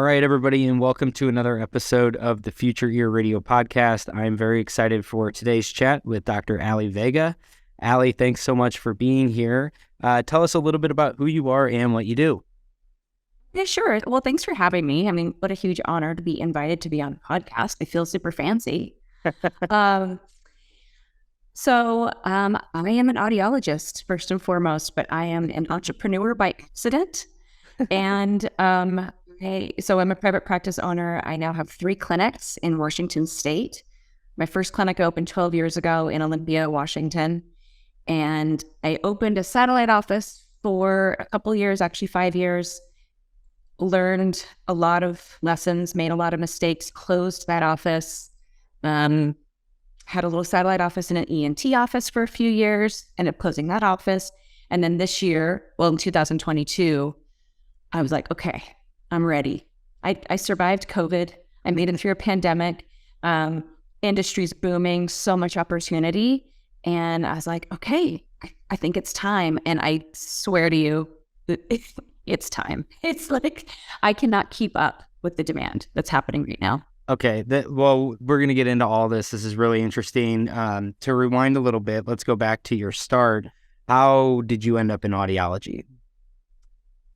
right, everybody, and welcome to another episode of the Future Ear Radio Podcast. I'm very excited for today's chat with Dr. Ali Vega. Ali, thanks so much for being here. Tell us a little bit about who you are and what you do. Yeah, sure. Well, thanks for having me. I mean, what a huge honor to be invited to be on the podcast. I feel super fancy. So I am an audiologist, first and foremost, but I am an entrepreneur by accident. And so I'm a private practice owner. I now have 3 clinics in Washington State. My first clinic opened 12 years ago in Olympia, Washington. And I opened a satellite office for a couple of years, actually 5 years, learned a lot of lessons, made a lot of mistakes, closed that office, had a little satellite office and an ENT office for a few years, ended up closing that office. And then this year, well, in 2022, I was like, okay, I'm ready. I survived COVID. I made it through a pandemic. Industry's booming, so much opportunity. And I was like, okay, I think it's time. And I swear to you, it's time. It's like, I cannot keep up with the demand that's happening right now. Okay, well, we're going to get into all this. This is really interesting. To rewind a little bit, let's go back to your start. How did you end up in audiology?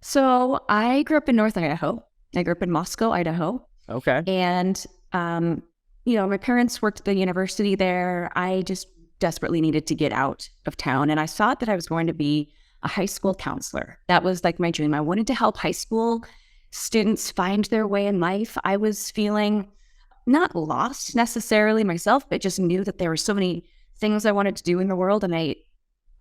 So I grew up in North Idaho. I grew up in Moscow, Idaho. Okay. And, my parents worked at the university there. I just desperately needed to get out of town. And I thought that I was going to be a high school counselor. That was like my dream. I wanted to help high school students find their way in life. I was feeling not lost necessarily myself, but just knew that there were so many things I wanted to do in the world. And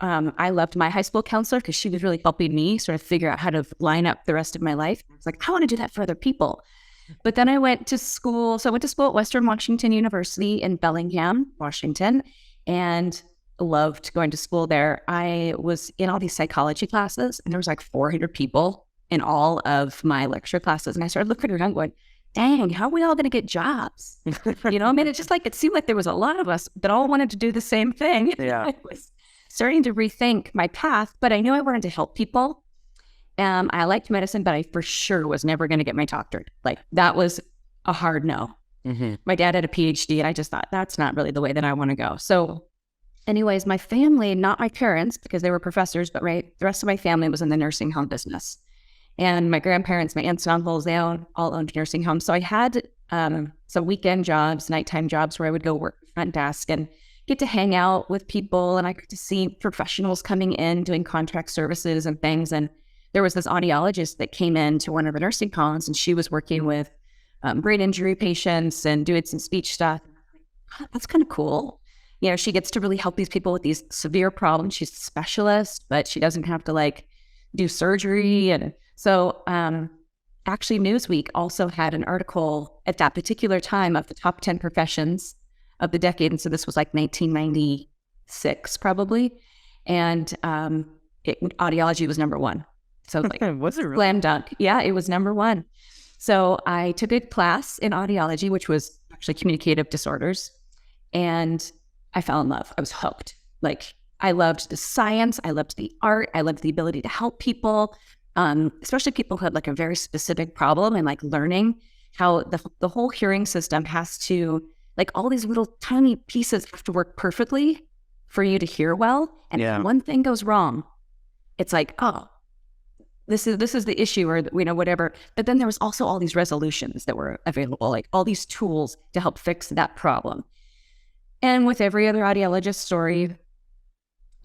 I loved my high school counselor because she was really helping me sort of figure out how to line up the rest of my life. I was like, I want to do that for other people. But then I went to school. So I went to school at Western Washington University in Bellingham, Washington, and loved going to school there. I was in all these psychology classes, and there was like 400 people in all of my lecture classes. And I started looking around going, dang, how are we all going to get jobs? It seemed like there was a lot of us that all wanted to do the same thing. Yeah. I was starting to rethink my path, but I knew I wanted to help people. I liked medicine, but I for sure was never going to get my doctorate. Like, that was a hard no. Mm-hmm. My dad had a PhD, and I just thought, that's not really the way that I want to go. So anyways, my family, not my parents, because they were professors, but the rest of my family was in the nursing home business. And my grandparents, my aunts and uncles, they all owned nursing homes. So I had some weekend jobs, nighttime jobs where I would go work front desk and get to hang out with people. And I got to see professionals coming in doing contract services and things. And there was this audiologist that came in to one of the nursing homes, and she was working with brain injury patients and doing some speech stuff. Oh, that's kind of cool. She gets to really help these people with these severe problems. She's a specialist, but she doesn't have to do surgery. And so actually Newsweek also had an article at that particular time of the top 10 professions of the decade. And so this was like 1996 probably. And audiology was number 1. So was it really? Slam dunk. Yeah, it was number 1. So I took a class in audiology, which was actually communicative disorders. And I fell in love. I was hooked. I loved the science. I loved the art. I loved the ability to help people, especially people who had a very specific problem, and learning how the whole hearing system has to, all these little tiny pieces have to work perfectly for you to hear well. And if one thing goes wrong, it's oh, this is the issue, or whatever. But then there was also all these resolutions that were available, all these tools to help fix that problem. And with every other audiologist story,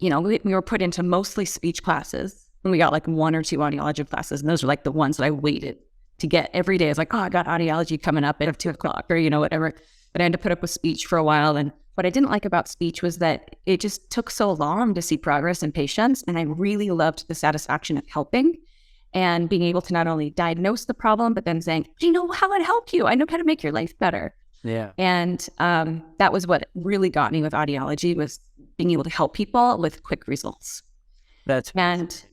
we were put into mostly speech classes, and we got 1 or 2 audiology classes. And those are the ones that I waited to get every day. I was like, oh, I got audiology coming up at 2:00 or, whatever. But I had to put up with speech for a while. And what I didn't like about speech was that it just took so long to see progress in patients. And I really loved the satisfaction of helping and being able to not only diagnose the problem, but then saying, do you know how I'd help you? I know how to make your life better. Yeah. And that was what really got me with audiology, was being able to help people with quick results. And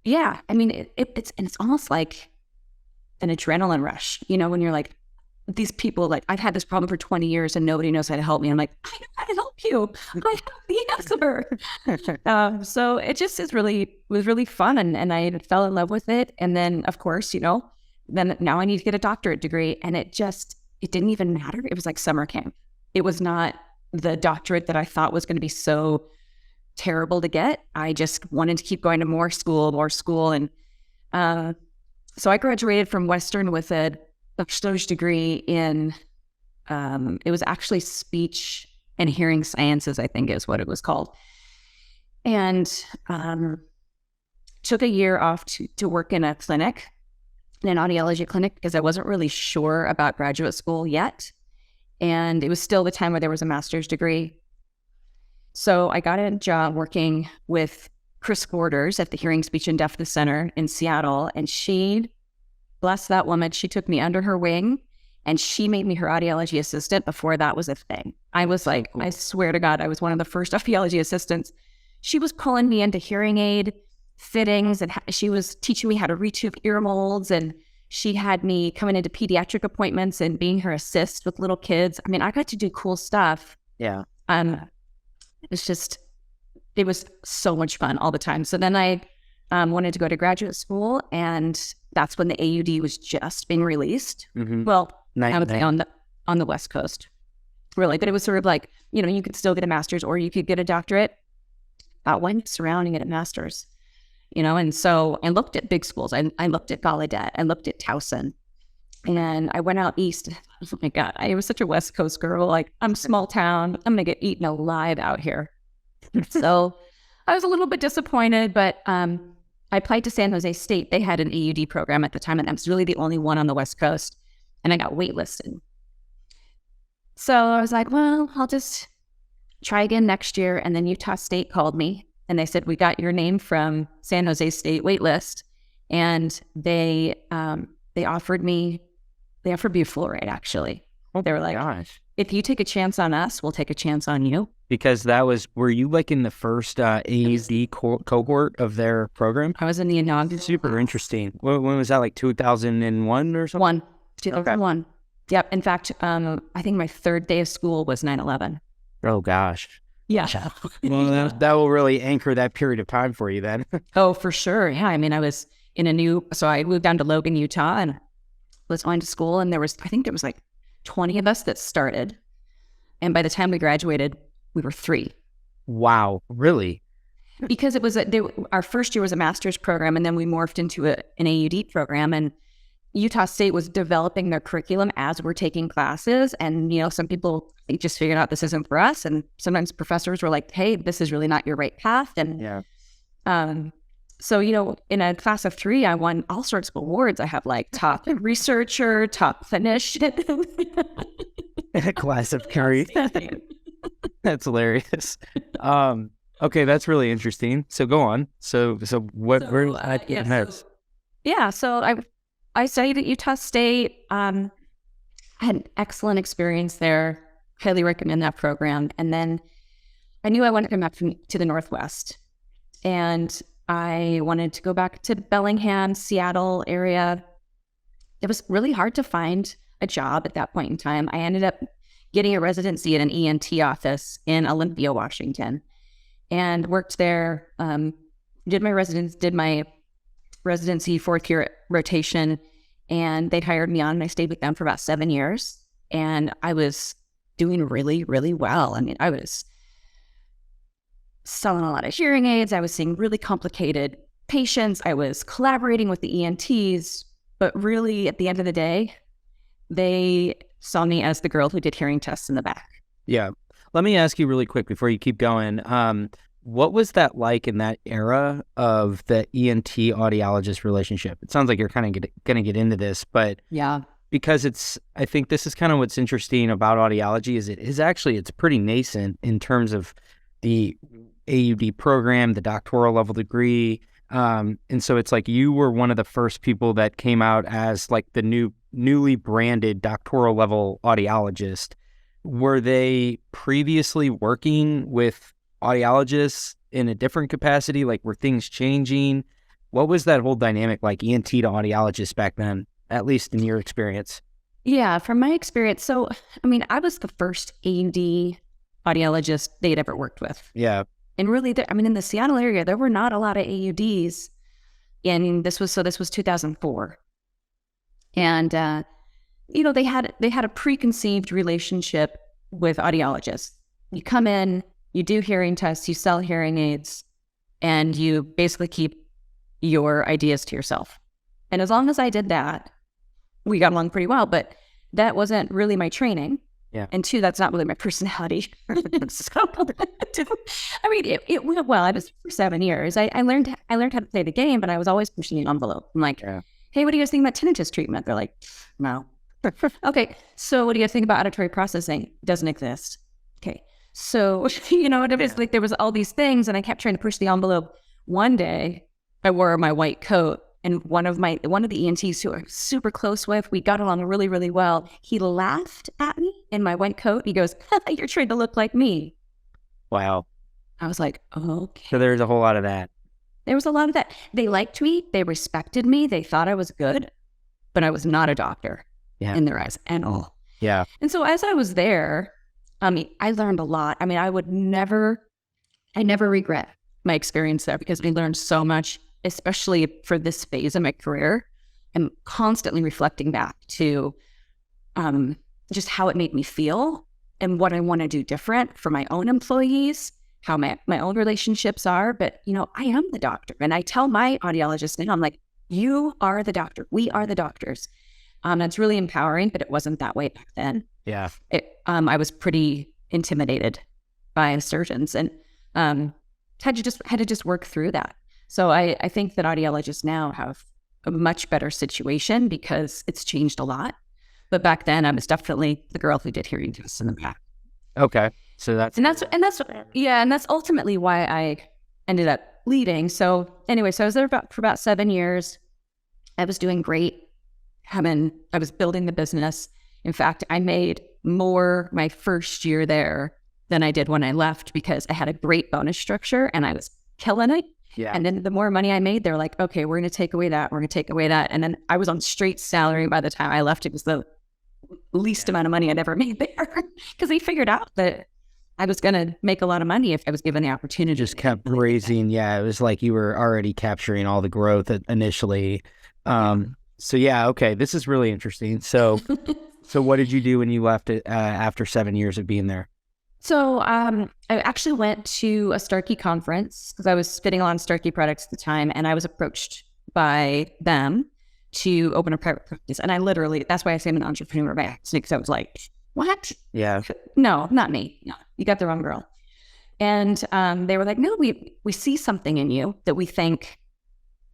yeah, I mean, it's almost like an adrenaline rush, when you're these people, I've had this problem for 20 years and nobody knows how to help me. I'm I know how to help you. I have the answer. So it just was really fun. And I fell in love with it. And then, of course, then now I need to get a doctorate degree. And it didn't even matter. It was like summer camp. It was not the doctorate that I thought was going to be so terrible to get. I just wanted to keep going to more school. And so I graduated from Western with a bachelor's degree in, it was actually speech and hearing sciences, I think is what it was called. And took a year off to work in a clinic, in an audiology clinic, because I wasn't really sure about graduate school yet. And it was still the time where there was a master's degree. So I got a job working with Chris Borders at the Hearing, Speech, and Deafness Center in Seattle. And she, bless that woman, she took me under her wing and she made me her audiology assistant before that was a thing. I was like, I swear to God, I was one of the first audiology assistants. She was pulling me into hearing aid fittings, and she was teaching me how to retube ear molds, and she had me coming into pediatric appointments and being her assist with little kids. I mean, I got to do cool stuff. Yeah. It was so much fun all the time. So then I wanted to go to graduate school, and that's when the AUD was just being released. Mm-hmm. Well, I would say on the West Coast, really. But it was sort of like, you could still get a master's or you could get a doctorate. Why not surrounding it at master's? And so I looked at big schools. I looked at Gallaudet. I looked at Towson. And I went out east. Oh my God, I was such a West Coast girl. Like, I'm small town. I'm going to get eaten alive out here. So I was a little bit disappointed, but I applied to San Jose State. They had an AUD program at the time, and that was really the only one on the West Coast. And I got waitlisted. So I was like, well, I'll just try again next year. And then Utah State called me and they said, we got your name from San Jose State waitlist. And they offered me fluoride, actually. They were like, gosh. If you take a chance on us, we'll take a chance on you. Because were you like in the first AUD cohort of their program? I was in the inaugural. Super interesting. When was that, like 2001 or something? 2001. Okay. Yep. In fact, I think my third day of school was 9/11. Oh, gosh. Yeah. Well, that will really anchor that period of time for you then. Oh, for sure. Yeah. I mean, I was so I moved down to Logan, Utah, and was going to school. And I think there was like 20 of us that started. And by the time we graduated, we were 3. Wow. Really? Because it was our first year was a master's program, and then we morphed into an AUD program. And Utah State was developing their curriculum as we're taking classes. And, some people just figured out this isn't for us. And sometimes professors were like, hey, this is really not your right path. And yeah. So, in a class of 3, I won all sorts of awards. I have like top researcher, top clinician. A class of 3. That's hilarious. Okay, that's really interesting. So go on. So I studied at Utah State. I had an excellent experience there. Highly recommend that program. And then I knew I wanted to come back to the Northwest. And I wanted to go back to Bellingham, Seattle area. It was really hard to find a job at that point in time. I ended up getting a residency at an ENT office in Olympia, Washington, and worked there. Did my residency 4th year rotation, and they'd hired me on, and I stayed with them for about 7 years. And I was doing really, really well. I mean, I was selling a lot of hearing aids. I was seeing really complicated patients. I was collaborating with the ENTs, but really at the end of the day, they saw me as the girl who did hearing tests in the back. Yeah. Let me ask you really quick before you keep going. What was that like in that era of the ENT audiologist relationship? It sounds like you're kind of going to get into this, but yeah, because I think this is kind of what's interesting about audiology is it's pretty nascent in terms of the AUD program, the doctoral-level degree. And so it's like you were one of the first people that came out as like the newly branded doctoral-level audiologist. Were they previously working with audiologists in a different capacity? Like, were things changing? What was that whole dynamic like, ENT to audiologists back then, at least in your experience? Yeah, from my experience. So, I mean, I was the first AUD audiologist they'd ever worked with. Yeah. And really, in the Seattle area, there were not a lot of AUDs. And this was 2004. And, they had a preconceived relationship with audiologists. You come in, you do hearing tests, you sell hearing aids, and you basically keep your ideas to yourself. And as long as I did that, we got along pretty well, but that wasn't really my training. Yeah. And two, that's not really my personality. So, I mean, it went well. I was for 7 years. I learned how to play the game, but I was always pushing the envelope. I'm like, hey, what do you guys think about tinnitus treatment? They're like, no. Okay, so what do you think about auditory processing? Doesn't exist. Okay, so it was like there was all these things, and I kept trying to push the envelope. One day, I wore my white coat, and one of the ENTs who I'm super close with, we got along really, really well. He laughed at me in my white coat. He goes, "You're trying to look like me." Wow. I was like, okay. So there's a whole lot of that. There was a lot of that. They liked me. They respected me. They thought I was good, but I was not a doctor in their eyes at all. Yeah. And so as I was there, I learned a lot. I mean, I never regret my experience there because I learned so much, especially for this phase of my career. I'm constantly reflecting back to just how it made me feel and what I want to do different for my own employees, how my own relationships are. But, I am the doctor. And I tell my audiologists now, I'm like, you are the doctor. We are the doctors. It's really empowering, but it wasn't that way back then. Yeah. I was pretty intimidated by surgeons and had to just work through that. So I think that audiologists now have a much better situation because it's changed a lot. But back then, I was definitely the girl who did hearing tests in the back. Okay, so that's ultimately why I ended up leading. So anyway, I was there for about 7 years. I was doing great. I was building the business. In fact, I made more my first year there than I did when I left because I had a great bonus structure and I was killing it. Yeah. And then the more money I made, they're like, okay, we're going to take away that. We're going to take away that. And then I was on straight salary by the time I left. It was the least amount of money I'd ever made there because they figured out that I was going to make a lot of money if I was given the opportunity. Just kept raising. Yeah. It was like you were already capturing all the growth initially. So yeah, okay. This is really interesting. So what did you do when you left it, after 7 years of being there? So I actually went to a Starkey conference because I was spitting on Starkey products at the time, and I was approached by them to open a private practice. And that's why I say I'm an entrepreneur by accident, because I was like, what? Yeah. No, not me. No, you got the wrong girl. And they were like, no, we see something in you that we think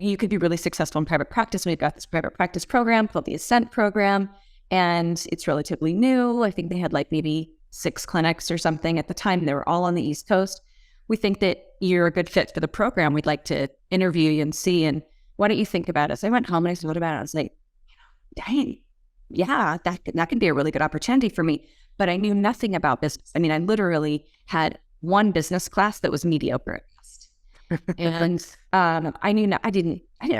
you could be really successful in private practice. We've got this private practice program called the Ascent program, and it's relatively new. I think they had like maybe 6 clinics or something at the time. They were all on the East Coast. We think that you're a good fit for the program. We'd like to interview you and see, and why don't you think about it? So I went home and I thought about it. I was like, dang, yeah, that can be a really good opportunity for me. But I knew nothing about business. I mean, I lidderally had one business class that was mediocre at best. And I didn't know how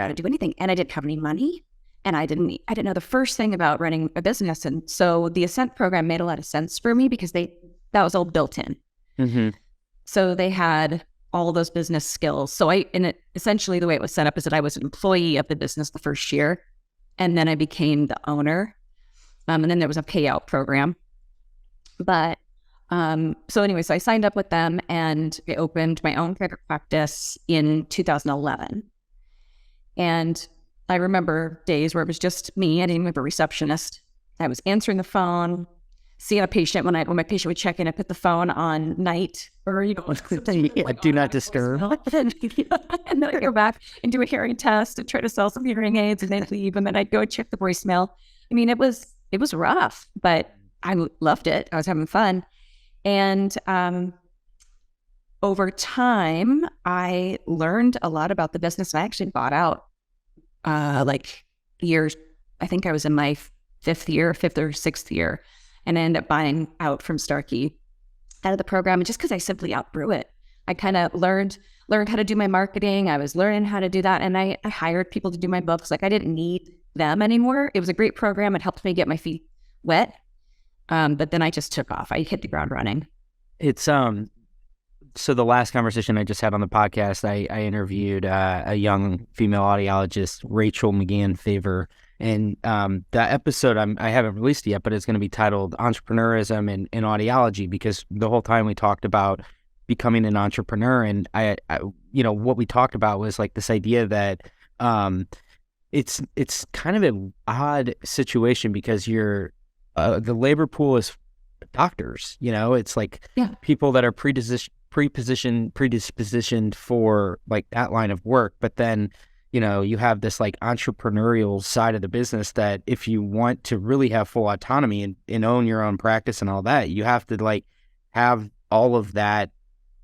to do anything, and I didn't have any money, and I didn't know the first thing about running a business. And so the Ascent program made a lot of sense for me because that was all built in. Mm-hmm. So they had all those business skills. So essentially the way it was set up is that I was an employee of the business the first year, and then I became the owner. And then there was a payout program. But so I signed up with them and I opened my own private practice in 2011. And I remember days where it was just me. I didn't even have a receptionist. I was answering the phone, seeing a patient. When my patient would check in, I put the phone on night or, do not disturb. And then I'd go back and do a hearing test and try to sell some hearing aids and then leave. And then I'd go check the voicemail. I mean, it was rough, but I loved it. I was having fun. And over time, I learned a lot about the business. I actually bought out years. I think I was in my fifth or sixth year, and I ended up buying out from Starkey out of the program. And just because I simply outgrew it, I kind of learned how to do my marketing. I was learning how to do that, and I hired people to do my books. Like I didn't need them anymore. It was a great program. It helped me get my feet wet. But then I just took off. I hit the ground running. It's so the last conversation I just had on the podcast, I interviewed a young female audiologist, Rachel McGann Favor, And that episode, I haven't released it yet, but it's going to be titled Entrepreneurialism in Audiology, because the whole time we talked about becoming an entrepreneur. And I what we talked about was like this idea that it's kind of an odd situation, because you're the labor pool is doctors, it's like people that are predispositioned for like that line of work. But then, you have this like entrepreneurial side of the business that if you want to really have full autonomy and own your own practice and all that, you have to like have all of that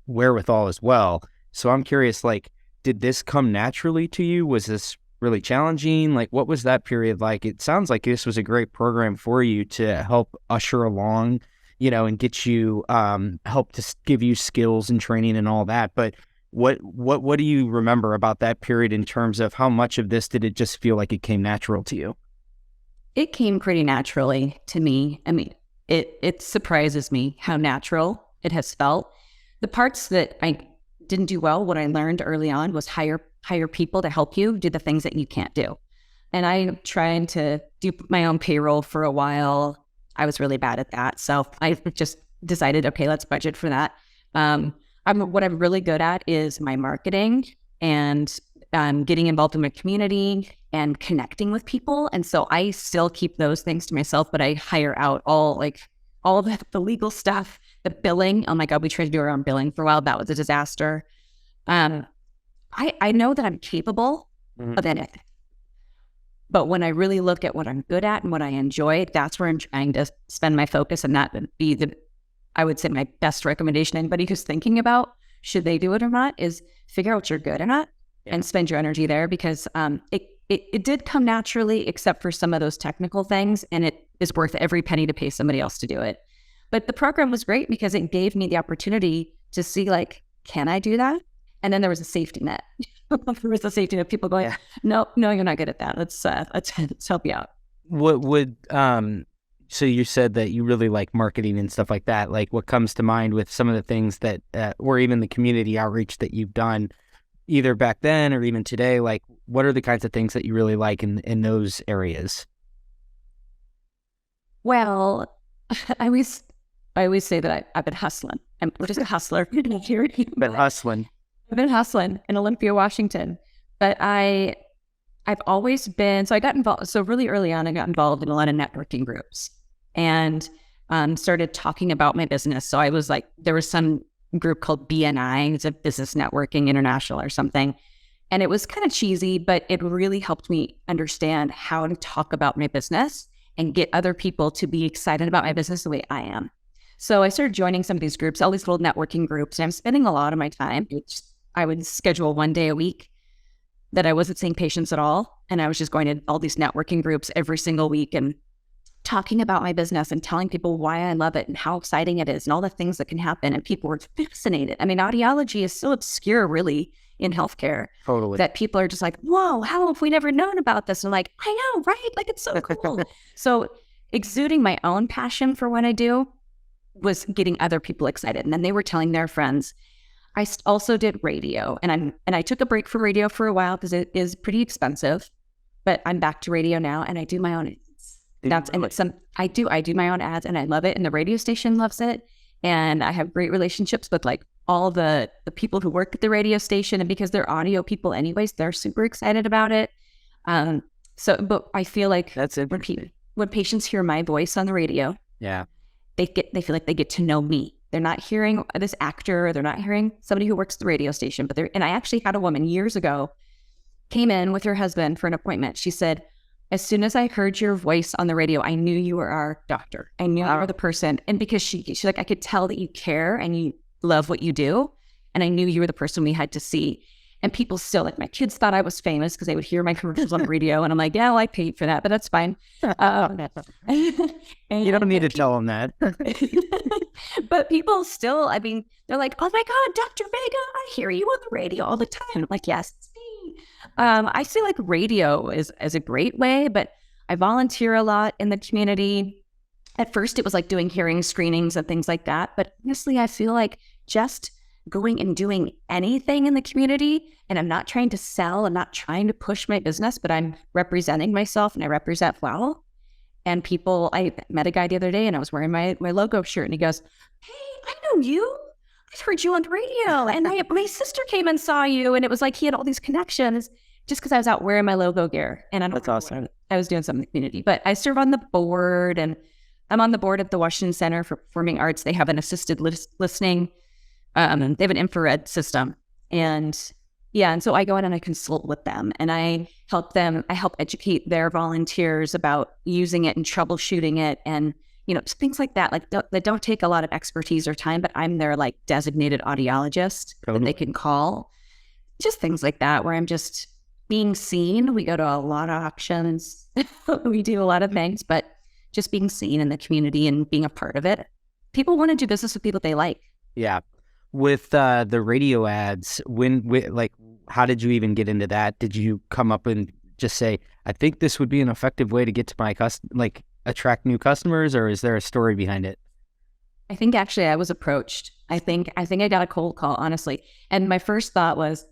wherewithal as well. So I'm curious, like, did this come naturally to you? Was this really challenging? Like, what was that period like? It sounds like this was a great program for you to help usher along, and get you, help to give you skills and training and all that. But what do you remember about that period in terms of how much of this did it just feel like it came natural to you? It came pretty naturally to me. I mean, it surprises me how natural it has felt. The parts that I didn't do well, what I learned early on was hire people to help you do the things that you can't do. And I tried to do my own payroll for a while. I was really bad at that. So I just decided, okay, let's budget for that. What I'm really good at is my marketing and getting involved in my community and connecting with people. And so I still keep those things to myself, but I hire out all the legal stuff, the billing. Oh my God, we tried to do our own billing for a while. That was a disaster. I know that I'm capable of anything. But when I really look at what I'm good at and what I enjoy, that's where I'm trying to spend my focus. And that would be I would say my best recommendation to anybody who's thinking about should they do it or not is figure out what you're good at and spend your energy there, because it did come naturally, except for some of those technical things. And it is worth every penny to pay somebody else to do it. But the program was great because it gave me the opportunity to see, like, can I do that? And then there was a safety net. There was a safety net. People going, no, you're not good at that. Let's help you out. What would so you said that you really like marketing and stuff like that. Like, what comes to mind with some of the things that, or even the community outreach that you've done, either back then or even today? Like, what are the kinds of things that you really like in those areas? Well, I always say that I've been hustling. I'm just a hustler. I've been hustling in Olympia, Washington. But I've always been, so I got involved. So really early on, I got involved in a lot of networking groups and started talking about my business. So I was like, there was some group called BNI, it's a Business Networking International or something. And it was kind of cheesy, but it really helped me understand how to talk about my business and get other people to be excited about my business the way I am. So I started joining some of these groups, all these little networking groups, and I'm spending a lot of my time. I would schedule one day a week that I wasn't seeing patients at all. And I was just going to all these networking groups every single week and talking about my business and telling people why I love it and how exciting it is and all the things that can happen. And people were fascinated. I mean, audiology is so obscure, really, in healthcare. Totally. That people are just like, whoa, how have we never known about this? And I'm like, I know, right? Like, it's so cool. So exuding my own passion for what I do was getting other people excited. And then they were telling their friends. I also did radio, and I took a break from radio for a while because it is pretty expensive, but I'm back to radio now, and I do my own ads. I do my own ads, and I love it, and the radio station loves it, and I have great relationships with like all the people who work at the radio station, and because they're audio people anyways, they're super excited about it. But I feel like that's it. When patients hear my voice on the radio, they feel like they get to know me. They're not hearing this actor, they're not hearing somebody who works at the radio station, and I actually had a woman years ago came in with her husband for an appointment. She said, as soon as I heard your voice on the radio, I knew you were our doctor. I knew you were the person. And because she's like, I could tell that you care and you love what you do. And I knew you were the person we had to see. And people still, like, my kids thought I was famous because they would hear my commercials on the radio. And I'm like, yeah, well, I paid for that, but that's fine. You don't need to tell them that. But people still, I mean, they're like, oh my God, Dr. Vega, I hear you on the radio all the time. I'm like, yes, it's me. I see like radio is a great way, but I volunteer a lot in the community. At first, it was like doing hearing screenings and things like that. But honestly, I feel like just going and doing anything in the community, and I'm not trying to sell, I'm not trying to push my business, but I'm representing myself and I represent well. And I met a guy the other day and I was wearing my logo shirt and he goes, "Hey, I know you. I heard you on the radio and my sister came and saw you." And it was like he had all these connections just because I was out wearing my logo gear. And That's awesome. I was doing something in the community. But I serve on the board, and I'm on the board at the Washington Center for Performing Arts. They have an assisted listening. They have an infrared system. And so I go in and I consult with them and I help educate their volunteers about using it and troubleshooting it and, just things like that. Like that don't take a lot of expertise or time, but I'm their like designated audiologist that they can call. Just things like that where I'm just being seen. We go to a lot of auctions. We do a lot of things, but just being seen in the community and being a part of it. People want to do business with people they like. Yeah. With the radio ads, how did you even get into that? Did you come up and just say, I think this would be an effective way to get to my attract new customers, or is there a story behind it? I think actually I was approached. I think I got a cold call, honestly. And my first thought was,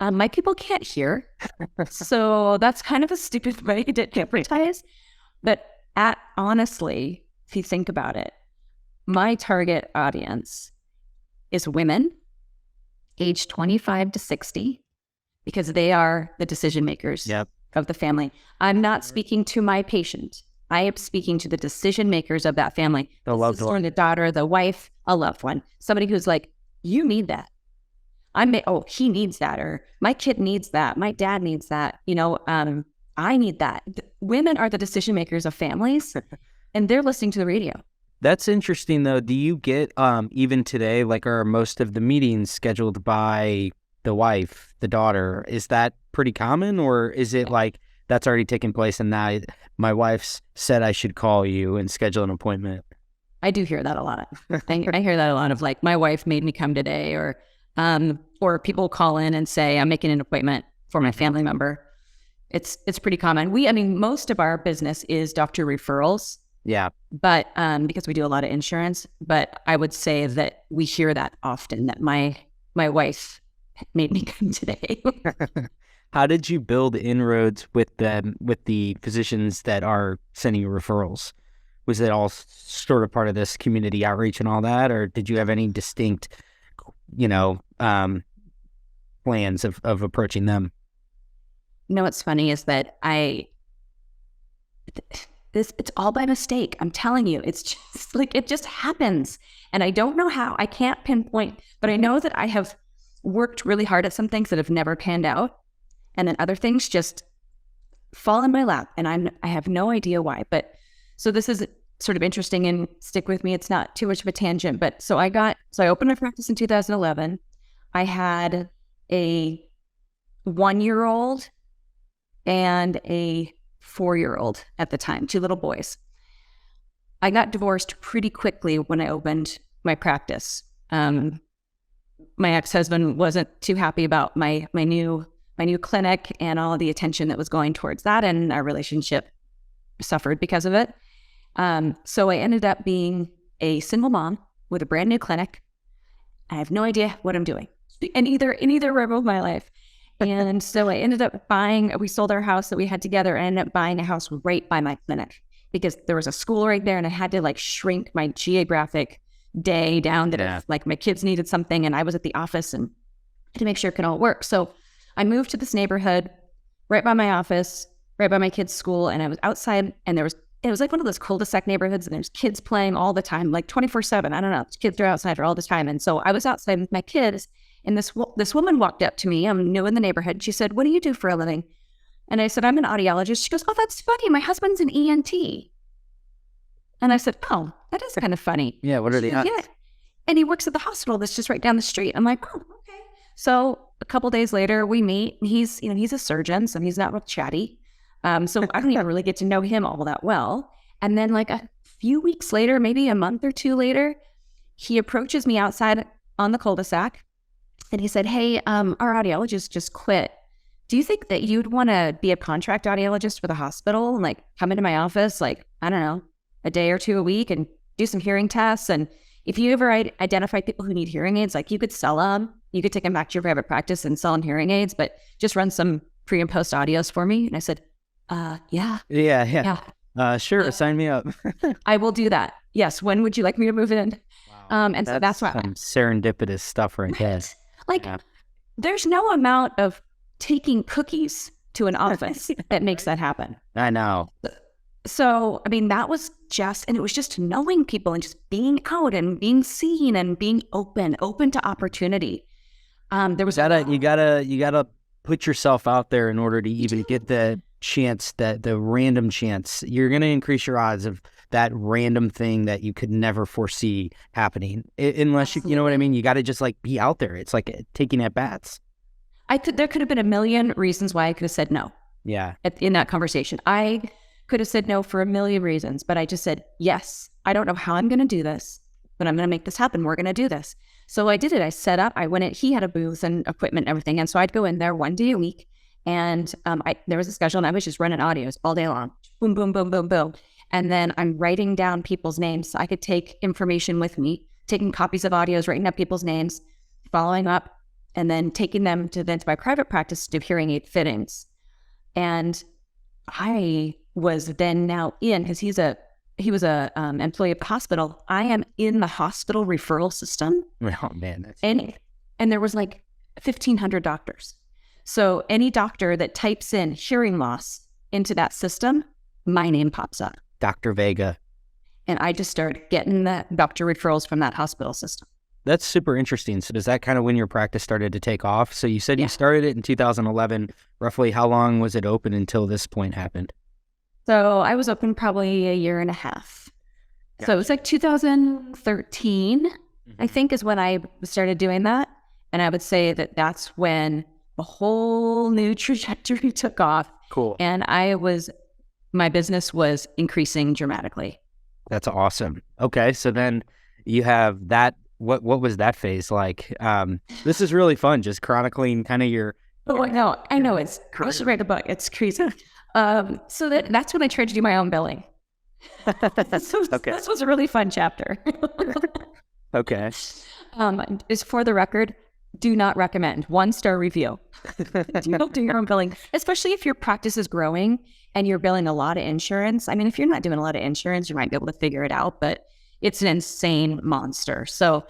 my people can't hear. So that's kind of a stupid way to advertise. But honestly, if you think about it, my target audience is women aged 25 to 60, because they are the decision makers of the family. I'm not speaking to my patient. I am speaking to the decision makers of that family. The loved one, the daughter, the wife, a loved one. Somebody who's like, you need that. He needs that, or my kid needs that. My dad needs that. I need that. Women are the decision makers of families, and they're listening to the radio. That's interesting, though. Do you get, even today, are most of the meetings scheduled by the wife, the daughter? Is that pretty common, or is it like that's already taken place and now my wife's said I should call you and schedule an appointment? I do hear that a lot. I hear that a lot of like, my wife made me come today, or people call in and say, I'm making an appointment for my family member. It's pretty common. Most of our business is doctor referrals. Yeah. But because we do a lot of insurance, but I would say that we hear that often, that my wife made me come today. How did you build inroads with the physicians that are sending you referrals? Was it all sort of part of this community outreach and all that, or did you have any distinct, plans of approaching them? What's funny is that it's all by mistake. I'm telling you, it's just like, it just happens. And I don't know how. I can't pinpoint, but I know that I have worked really hard at some things that have never panned out. And then other things just fall in my lap, and I have no idea why. But so this is sort of interesting, and stick with me. It's not too much of a tangent, but so I opened my practice in 2011. I had a 1-year-old and a 4-year-old at the time, 2 little boys. I got divorced pretty quickly when I opened my practice. My ex-husband wasn't too happy about my new clinic and all the attention that was going towards that, and our relationship suffered because of it. So I ended up being a single mom with a brand new clinic. I have no idea what I'm doing in either realm of my life. And so I ended up we sold our house that we had together. I ended up buying a house right by my clinic because there was a school right there, and I had to shrink my geographic day down to my kids needed something and I was at the office, and to make sure it could all work. So I moved to this neighborhood right by my office, right by my kids' school, and I was outside, and it was like one of those cul-de-sac neighborhoods, and there's kids playing all the time, 24/7. I don't know, kids are outside all the time. And so I was outside with my kids, and this woman walked up to me. I'm new in the neighborhood. She said, "What do you do for a living?" And I said, "I'm an audiologist." She goes, "Oh, that's funny. My husband's an ENT." And I said, "Oh, that is kind of funny." Yeah, what are the odds? Yeah. And he works at the hospital that's just right down the street. I'm like, "Oh, okay." So a couple days later, we meet. And he's a surgeon, so he's not real chatty. So I don't even really get to know him all that well. And then a few weeks later, maybe a month or 2 later, he approaches me outside on the cul-de-sac, and he said, "Hey, our audiologist just quit. Do you think that you'd want to be a contract audiologist for the hospital and come into my office, I don't know, a day or 2 a week and do some hearing tests?" And if you ever identify people who need hearing aids, like you could sell them, you could take them back to your private practice and sell them hearing aids, but just run some pre and post audios for me. And I said, yeah. Sure. Sign me up. I will do that. Yes. When would you like me to move in? Wow. And so that's why some serendipitous stuff right there. Like, there's no amount of taking cookies to an office that makes that happen. I know. So, I mean, that was just, and it was just knowing people and just being out and being seen and being open to opportunity. There was you gotta put yourself out there in order to even get the chance, that the random chance. You're gonna increase your odds of that random thing that you could never foresee happening, unless you know what I mean. You got to just like be out there. It's like taking at bats. There could have been a million reasons why I could have said no. Yeah. In that conversation, I could have said no for a million reasons, but I just said, yes, I don't know how I'm going to do this, but I'm going to make this happen. We're going to do this. So I did it. I set up, I went in, he had a booth and equipment and everything. And so I'd go in there 1 day a week, and there was a schedule, and I was just running audios all day long. Boom, boom, boom, boom, boom. And then I'm writing down people's names so I could take information with me, taking copies of audios, writing up people's names, following up, and then taking them to my private practice to do hearing aid fittings. And I was then now in, because he was a employee of the hospital. I am in the hospital referral system. Oh man, and there was like 1,500 doctors. So any doctor that types in hearing loss into that system, my name pops up. Dr. Vega. And I just started getting the doctor referrals from that hospital system. That's super interesting. So does that kind of when your practice started to take off? So you said you started it in 2011. Roughly how long was it open until this point happened? So I was open probably a year and a half. Gotcha. So it was like 2013, I think, is when I started doing that. And I would say that that's when a whole new trajectory took off. Cool. And my business was increasing dramatically. That's awesome. Okay. So then you have that. What was that phase like? This is really fun, just chronicling kind of your... Oh, I know. I should write a book. It's crazy. So that's when I tried to do my own billing. Okay. This was a really fun chapter. Okay. Is for the record, do not recommend. 1-star review. Don't do your own billing, especially if your practice is growing and you're billing a lot of insurance. I mean, if you're not doing a lot of insurance, you might be able to figure it out, but it's an insane monster. So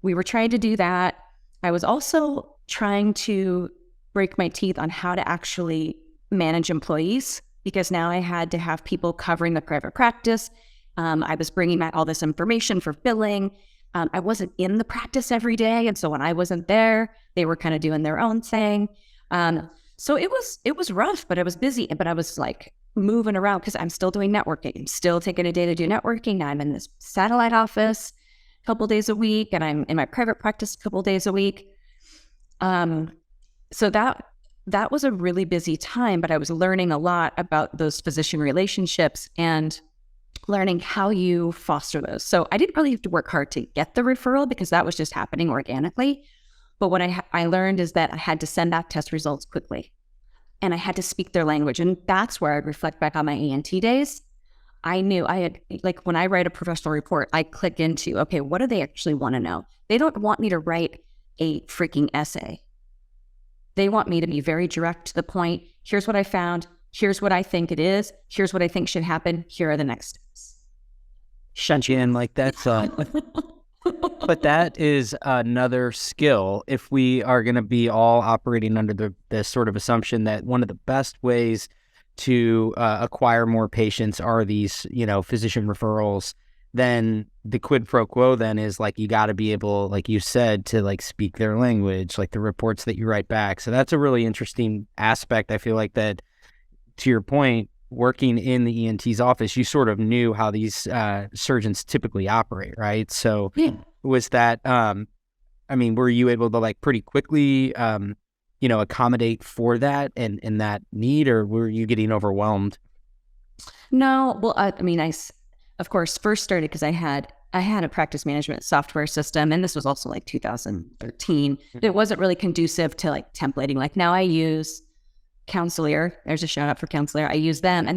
we were trying to do that. I was also trying to break my teeth on how to actually manage employees, because now I had to have people covering the private practice. I was bringing back all this information for billing. I wasn't in the practice every day. And so when I wasn't there, they were kind of doing their own thing. So it was rough, but I was busy, but I was like moving around because I'm still doing networking. I'm still taking a day to do networking. I'm in this satellite office a couple days a week, and I'm in my private practice a couple days a week. So that was a really busy time, but I was learning a lot about those physician relationships and learning how you foster those. So I didn't really have to work hard to get the referral because that was just happening organically. But what I learned is that I had to send out test results quickly, and I had to speak their language. And that's where I'd reflect back on my ENT days. I knew I had, like, when I write a professional report, I click into, okay, what do they actually want to know? They don't want me to write a freaking essay. They want me to be very direct to the point. Here's what I found. Here's what I think it is. Here's what I think should happen. Here are the next steps. Shut you in like that's but that is another skill. If we are going to be all operating under the sort of assumption that one of the best ways to acquire more patients are these, physician referrals, then the quid pro quo then is like, you got to be able, like you said, to like speak their language, like the reports that you write back. So that's a really interesting aspect. I feel like that, to your point, working in the ENT's office, you sort of knew how these surgeons typically operate, right? So was that, were you able to like pretty quickly, accommodate for that and that need, or were you getting overwhelmed? No, well, I of course, first started because I had a practice management software system, and this was also like 2013. It wasn't really conducive to like templating. Like now I use Counselor. There's a shout out for Counselor. I use them,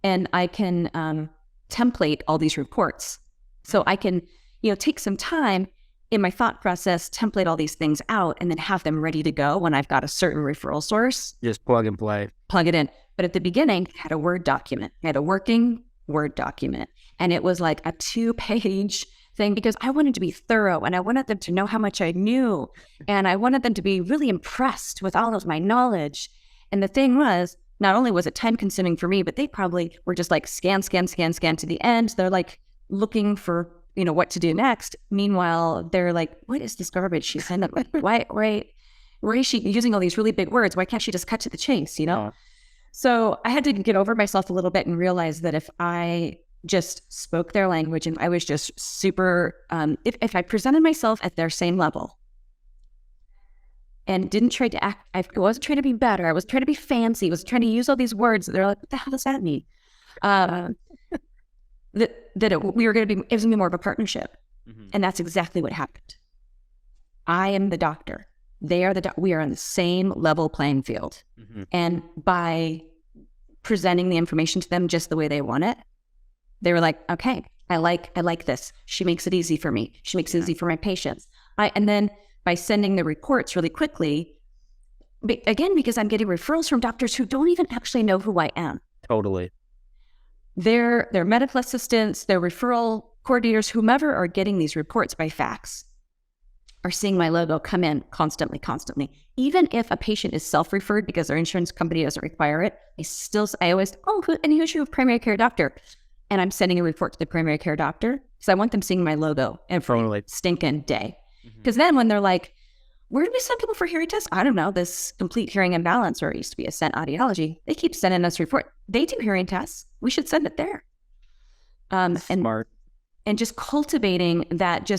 and I can template all these reports. So I can, take some time in my thought process, template all these things out, and then have them ready to go when I've got a certain referral source. Just plug and play. Plug it in. But at the beginning, I had a Word document. I had a working Word document. And it was like a 2-page thing because I wanted to be thorough and I wanted them to know how much I knew. And I wanted them to be really impressed with all of my knowledge. And the thing was, not only was it time consuming for me, but they probably were just like scan to the end. They're like looking for, what to do next. Meanwhile, they're like, what is this garbage she's sending? Why is she using all these really big words? Why can't she just cut to the chase, So I had to get over myself a little bit and realize that if I just spoke their language and I was just super, if I presented myself at their same level and didn't try to act, I wasn't trying to be better. I was trying to be fancy. I was trying to use all these words. They're like, what the hell does that mean? It was going to be more of a partnership. Mm-hmm. And that's exactly what happened. I am the doctor. They are we are on the same level playing field. Mm-hmm. And by presenting the information to them just the way they want it, they were like, okay, I like this. She makes it easy for me. She makes it easy for my patients. And then by sending the reports really quickly, again, because I'm getting referrals from doctors who don't even actually know who I am. Totally. Their medical assistants, their referral coordinators, whomever are getting these reports by fax, are seeing my logo come in constantly. Even if a patient is self-referred because their insurance company doesn't require it, I always, who's your primary care doctor? And I'm sending a report to the primary care doctor because I want them seeing my logo every stinking day. Because then when they're like, where do we send people for hearing tests? I don't know, this complete hearing imbalance, or it used to be Ascent Audiology. They keep sending us report. They do hearing tests. We should send it there. Smart. And just cultivating that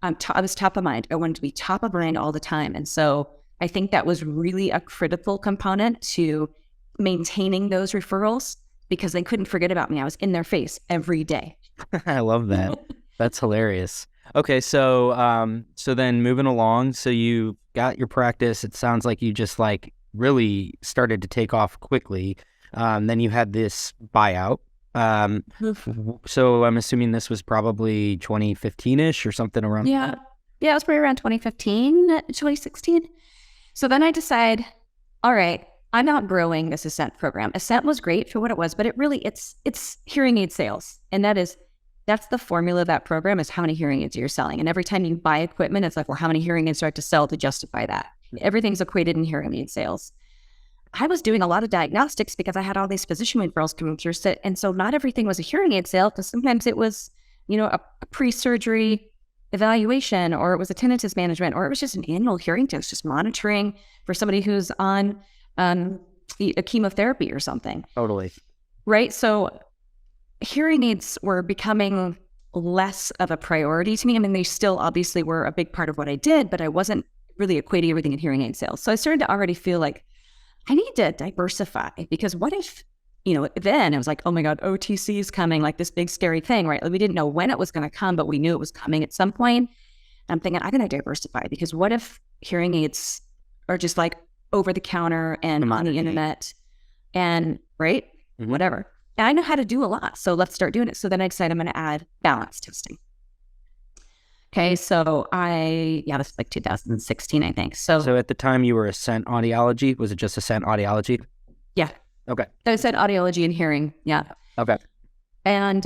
I was top of mind. I wanted to be top of mind all the time. And so I think that was really a critical component to maintaining those referrals because they couldn't forget about me. I was in their face every day. I love that. That's hilarious. Okay, so then moving along, so you got your practice. It sounds like you just really started to take off quickly. Then you had this buyout. So I'm assuming this was probably 2015-ish or something around. Yeah, it was probably around 2015, 2016. So then I decide, all right, I'm not growing this Ascent program. Ascent was great for what it was, but it's hearing aid sales, and that's the formula of that program is how many hearing aids you're selling. And every time you buy equipment, it's like, well, how many hearing aids do I have to sell to justify that? Everything's equated in hearing aid sales. I was doing a lot of diagnostics because I had all these physician referrals coming through. And so not everything was a hearing aid sale because sometimes it was, a pre-surgery evaluation, or it was a tinnitus management, or it was just an annual hearing test, just monitoring for somebody who's on a chemotherapy or something. Totally. Right? So hearing aids were becoming less of a priority to me. I mean, they still obviously were a big part of what I did, but I wasn't really equating everything in hearing aid sales. So I started to already feel like I need to diversify, because what if, then it was like, oh my God, OTC is coming, like this big scary thing, right? Like we didn't know when it was going to come, but we knew it was coming at some point. And I'm thinking, I'm going to diversify, because what if hearing aids are just like over the counter and on the internet and whatever. And I know how to do a lot, so let's start doing it. So then I decided I'm going to add balance testing. Okay, so this was like 2016, I think. So at the time you were Ascent Audiology. Was it just Ascent Audiology? Yeah. Okay. I said audiology and hearing. Yeah. Okay. And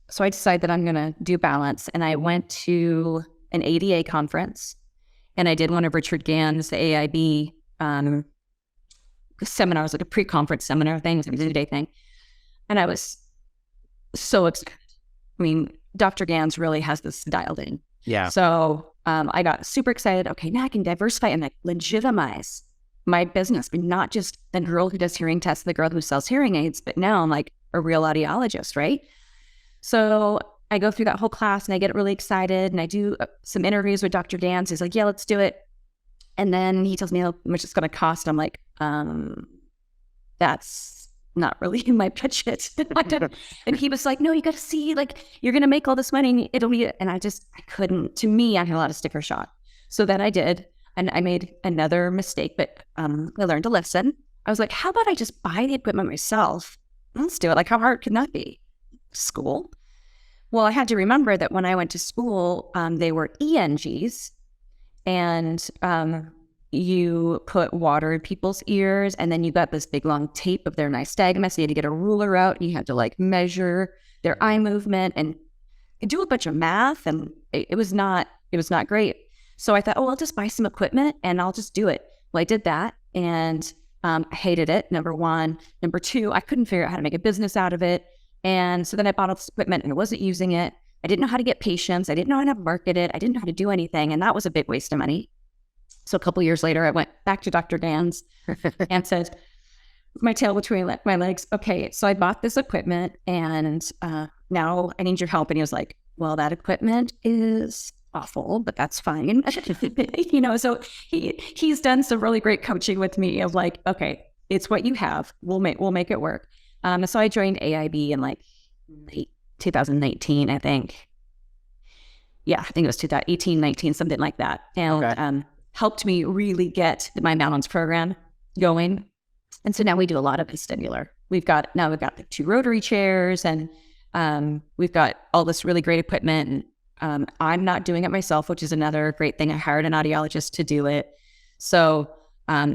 so I decided that I'm going to do balance, and I went to an ADA conference, and I did one of Richard Gann's, the AIB seminars, like a pre-conference seminar thing, it was a day thing. And I was so excited. I mean, Dr. Gans really has this dialed in. Yeah. So I got super excited. Okay, now I can diversify and legitimize my business, but not just the girl who does hearing tests, the girl who sells hearing aids, but now I'm like a real audiologist, right? So I go through that whole class and I get really excited, and I do some interviews with Dr. Gans. He's like, yeah, let's do it. And then he tells me how much it's going to cost. I'm like, that's not really in my budget. And he was like, no, you got to see, like, you're going to make all this money. It'll be, and I couldn't, to me, I had a lot of sticker shock. So then I did, and I made another mistake, but I learned to listen. I was like, how about I just buy the equipment myself? Let's do it. Like, how hard can that be? School. Well, I had to remember that when I went to school, they were ENGs, and you put water in people's ears, and then you got this big long tape of their nystagmus. So you had to get a ruler out, and you had to like measure their eye movement and do a bunch of math, and it was not great. So I thought, oh, I'll just buy some equipment and I'll just do it. Well, I did that, and I hated it, number one. Number two, I couldn't figure out how to make a business out of it. And so then I bought all this equipment and I wasn't using it. I didn't know how to get patients. I didn't know how to market it. I didn't know how to do anything. And that was a big waste of money. So a couple of years later, I went back to Dr. Gans and said, with my tail between my legs, okay, so I bought this equipment and now I need your help. And he was like, well, that equipment is awful, but that's fine. So he's done some really great coaching with me of like, okay, it's what you have. We'll make it work. So I joined AIB in like late 2019, I think. Yeah, I think it was 2018, 19, something like that. And helped me really get my balance program going. And so now we do a lot of vestibular. We've got the 2 rotary chairs, and we've got all this really great equipment. And I'm not doing it myself, which is another great thing. I hired an audiologist to do it. So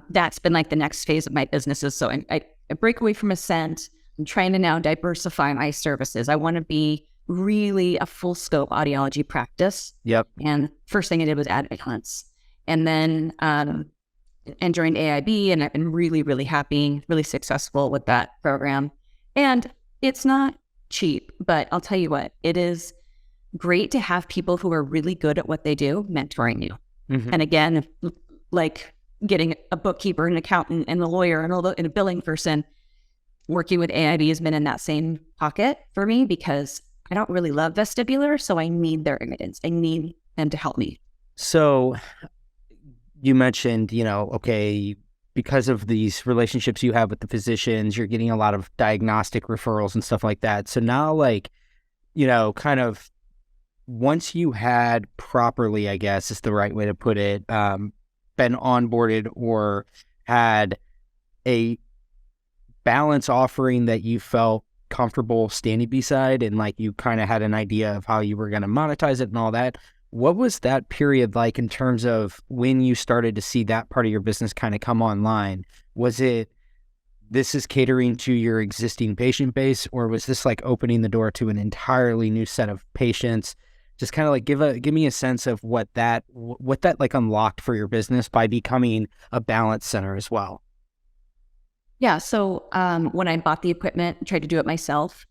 that's been like the next phase of my businesses. So I break away from Ascent. I'm trying to now diversify my services. I want to be really a full scope audiology practice. Yep. And first thing I did was add implants, and then and joined AIB, and I've been really, really happy, really successful with that program. And it's not cheap, but I'll tell you what, it is great to have people who are really good at what they do mentoring you. Mm-hmm. And again, like getting a bookkeeper, an accountant, and a lawyer, and a billing person, working with AIB has been in that same pocket for me because I don't really love vestibular, so I need their guidance. I need them to help me. So you mentioned, okay, because of these relationships you have with the physicians, you're getting a lot of diagnostic referrals and stuff like that. So now, like, kind of once you had properly, I guess is the right way to put it, been onboarded or had a balance offering that you felt comfortable standing beside, and like you kind of had an idea of how you were going to monetize it and all that, what was that period like in terms of when you started to see that part of your business kind of come online? Was it, this is catering to your existing patient base, or was this like opening the door to an entirely new set of patients? Just kind of like give me a sense of what that like unlocked for your business by becoming a balance center as well. Yeah. So when I bought the equipment, tried to do it myself,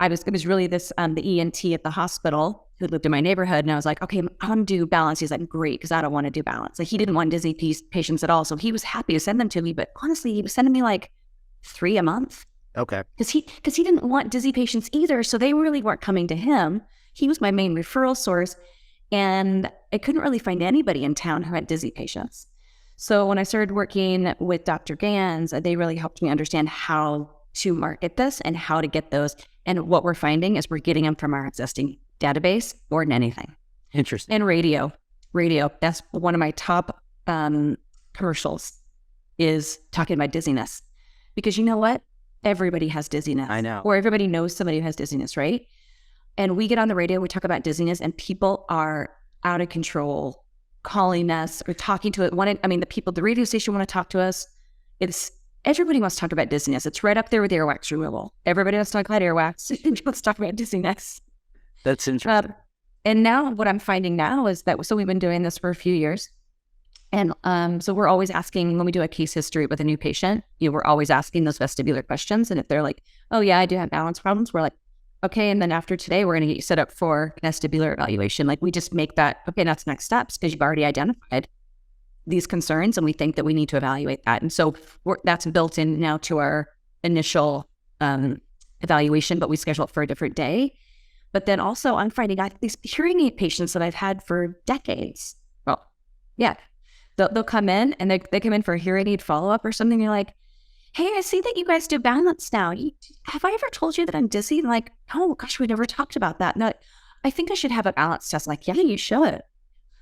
it was really this, the ENT at the hospital who lived in my neighborhood. And I was like, okay, I'm do balance. He's like, great, because I don't want to do balance. Like, he didn't want dizzy patients at all. So he was happy to send them to me. But honestly, he was sending me like 3 a month. Okay. Because he didn't want dizzy patients either. So they really weren't coming to him. He was my main referral source. And I couldn't really find anybody in town who had dizzy patients. So when I started working with Dr. Gans, they really helped me understand how to market this and how to get those. And what we're finding is we're getting them from our existing database more than anything. Interesting. And radio, that's one of my top commercials, is talking about dizziness. Because you know what? Everybody has dizziness. I know. Or everybody knows somebody who has dizziness, right? And we get on the radio, we talk about dizziness, and people are out of control, calling us or talking to it. The radio station want to talk to us. Everybody wants to talk about dizziness. It's right up there with earwax removal. Everybody wants to talk about earwax. Let's talk about dizziness. That's interesting. And now what I'm finding now is that, so we've been doing this for a few years. And so we're always asking, when we do a case history with a new patient, we're always asking those vestibular questions. And if they're like, oh yeah, I do have balance problems, we're like, okay. And then after today, we're going to get you set up for vestibular evaluation. Like, we just make that, okay, that's next steps, because you've already identified these concerns and we think that we need to evaluate that. And so that's built in now to our initial evaluation, but we schedule it for a different day. But then also I'm finding these hearing aid patients that I've had for decades. Well, yeah, they'll come in and they come in for a hearing aid follow-up or something. You're like, hey, I see that you guys do balance now. Have I ever told you that I'm dizzy? And like, oh gosh, we never talked about that. No, I think I should have a balance test. Like, yeah, you should.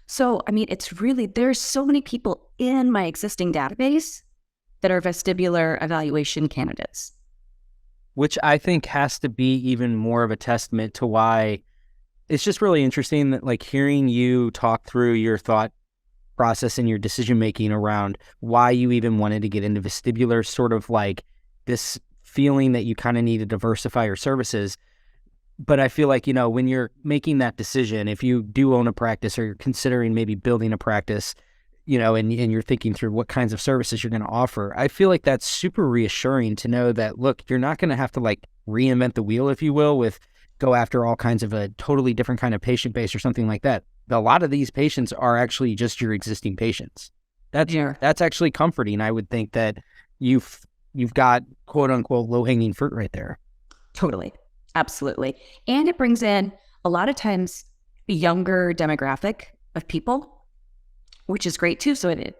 So, it's really, there's so many people in my existing database that are vestibular evaluation candidates. which I think has to be even more of a testament to why it's just really interesting that like hearing you talk through your thought process and your decision making around why you even wanted to get into vestibular, sort of like this feeling that you kind of need to diversify your services. But I feel like, when you're making that decision, if you do own a practice or you're considering maybe building a practice, and you're thinking through what kinds of services you're going to offer, I feel like that's super reassuring to know that, look, you're not going to have to like reinvent the wheel, if you will, go after all kinds of a totally different kind of patient base or something like that. A lot of these patients are actually just your existing patients. That's actually comforting. I would think that you've got quote unquote low hanging fruit right there. Totally. Absolutely. And it brings in a lot of times a younger demographic of people, which is great too. So it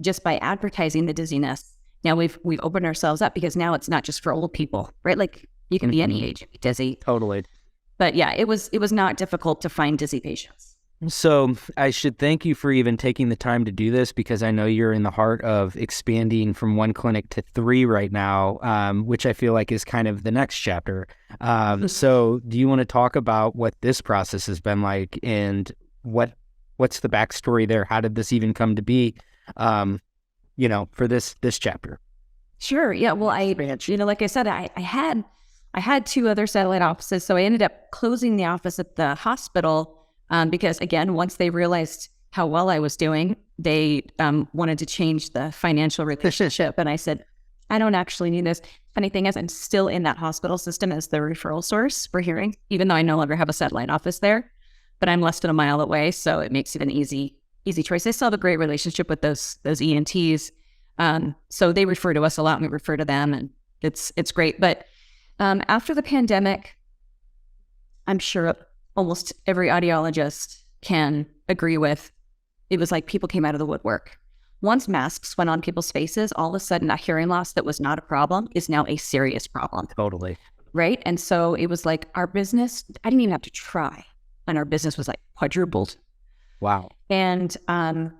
just by advertising the dizziness, now we've opened ourselves up, because now it's not just for old people, right? Like you can be any age and be dizzy. Totally. But yeah, it was not difficult to find dizzy patients. So I should thank you for even taking the time to do this, because I know you're in the heart of expanding from 1 clinic to 3 right now, which I feel like is kind of the next chapter. So do you want to talk about what this process has been like, and what's the backstory there? How did this even come to be, for this chapter? Sure. Yeah. Well, like I said, I had 2 other satellite offices. So I ended up closing the office at the hospital because, again, once they realized how well I was doing, they wanted to change the financial relationship. And I said, I don't actually need this. Funny thing is, I'm still in that hospital system as the referral source for hearing, even though I no longer have a satellite office there, but I'm less than a mile away. So it makes it an easy choice. I still have a great relationship with those ENTs. So they refer to us a lot and we refer to them, and it's great. But after the pandemic, I'm sure almost every audiologist can agree with, it was like people came out of the woodwork. Once masks went on people's faces, all of a sudden a hearing loss that was not a problem is now a serious problem. Totally. Right? And so it was like our business, I didn't even have to try. And our business was like quadrupled. Wow. And I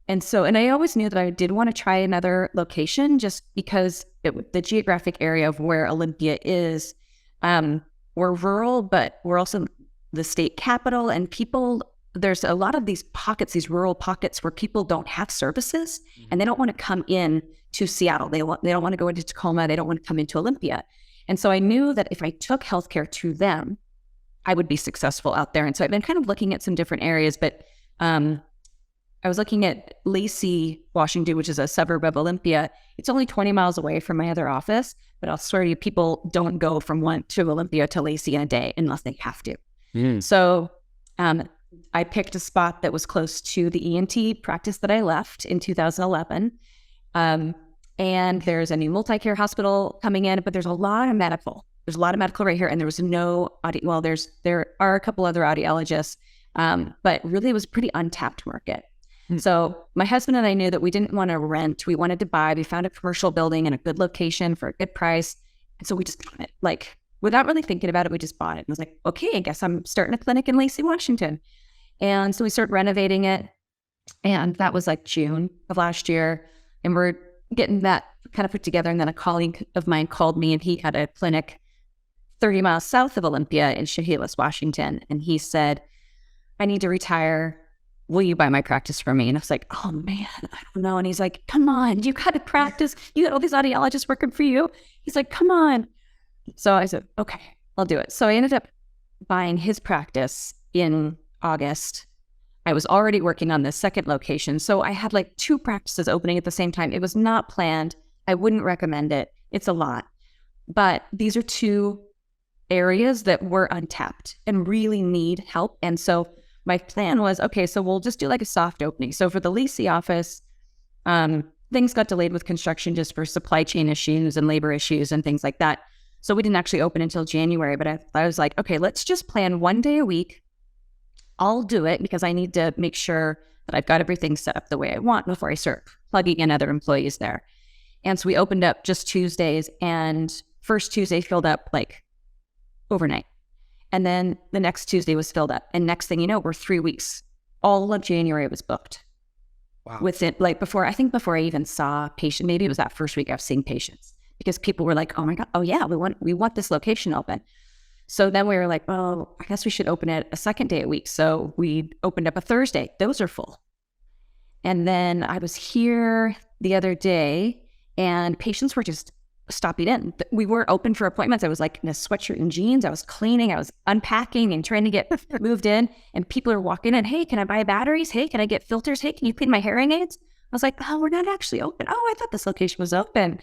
always knew that I did want to try another location, just because the geographic area of where Olympia is, we're rural, but we're also the state capital, and there's a lot of these pockets, these rural pockets where people don't have services and they don't want to come in to Seattle. They don't want to go into Tacoma. They don't want to come into Olympia. And so I knew that if I took healthcare to them, I would be successful out there. And so I've been kind of looking at some different areas, but I was looking at Lacey, Washington, which is a suburb of Olympia. It's only 20 miles away from my other office, but I'll swear to you, people don't go from Olympia to Lacey in a day unless they have to. So I picked a spot that was close to the ENT practice that I left in 2011. And there's a new multi-care hospital coming in, but there's a lot of medical. There's a lot of medical right here, and there was no audio. Well, there are a couple other audiologists, but really it was a pretty untapped market. So my husband and I knew that we didn't want to rent. We wanted to buy. We found a commercial building in a good location for a good price. And so we just bought it. Like, without really thinking about it, we just bought it. And I was like, okay, I guess I'm starting a clinic in Lacey, Washington. And so we started renovating it. And that was like June of last year. And we're getting that kind of put together. And then a colleague of mine called me, and he had a clinic 30 miles south of Olympia in Chehalis, Washington. And he said, I need to retire. Will you buy my practice for me? And I was like, oh man, I don't know. And he's like, come on, you got to practice. You got all these audiologists working for you. He's like, come on. So I said, okay, I'll do it. So I ended up buying his practice in August. I was already working on the second location. So I had like 2 practices opening at the same time. It was not planned. I wouldn't recommend it. It's a lot. But these are 2 areas that were untapped and really need help. And so my plan was, okay, so we'll just do like a soft opening. So for the Lacey office, things got delayed with construction just for supply chain issues and labor issues and things like that. So we didn't actually open until January, but I was like, okay, let's just plan 1 day a week. I'll do it because I need to make sure that I've got everything set up the way I want before I start plugging in other employees there. And so we opened up just Tuesdays, and first Tuesday filled up like overnight. And then the next Tuesday was filled up. And next thing you know, we're 3 weeks. All of January was booked. Wow. With it, like before I even saw patients, maybe it was that first week I was seeing patients. because people were like, oh my God, oh yeah, we want this location open. So then we were like, oh, I guess we should open it a second day a week. So we opened up a Thursday. Those are full. And then I was here the other day and patients were just stopping in. We weren't open for appointments. I was like in a sweatshirt and jeans. I was cleaning. I was unpacking and trying to get moved in. And people are walking in. Hey, can I buy batteries? Hey, can I get filters? Hey, can you clean my hearing aids? I was like, oh, we're not actually open. Oh, I thought this location was open.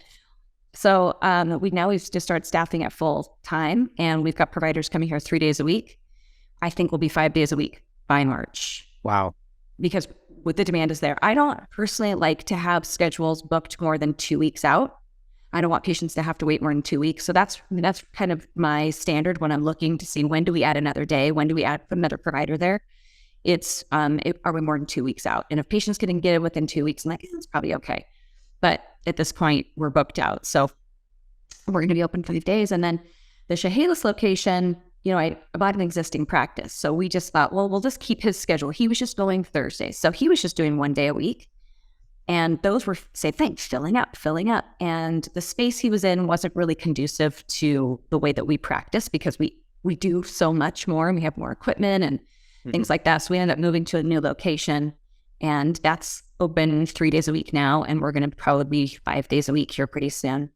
So we've just started staffing at full time, and we've got providers coming here 3 days a week. I think we'll be 5 days a week by March. Wow. Because with the demand is there. I don't personally like to have schedules booked more than 2 weeks out. I don't want patients to have to wait more than 2 weeks. So that's kind of my standard when I'm looking to see when do we add another day? When do we add another provider there? It's, are we more than 2 weeks out? And if patients can get it within 2 weeks, I'm like, it's probably okay. But at this point, we're booked out. So we're going to be open 5 days. And then the Chehalis location, I bought an existing practice. So we just thought, well, we'll just keep his schedule. He was just going Thursdays. So he was just doing 1 day a week. And those were, same thing, filling up. And the space he was in wasn't really conducive to the way that we practice because we do so much more and we have more equipment and things like that. So we ended up moving to a new location. And that's open 3 days a week now. And we're going to probably be 5 days a week here pretty soon.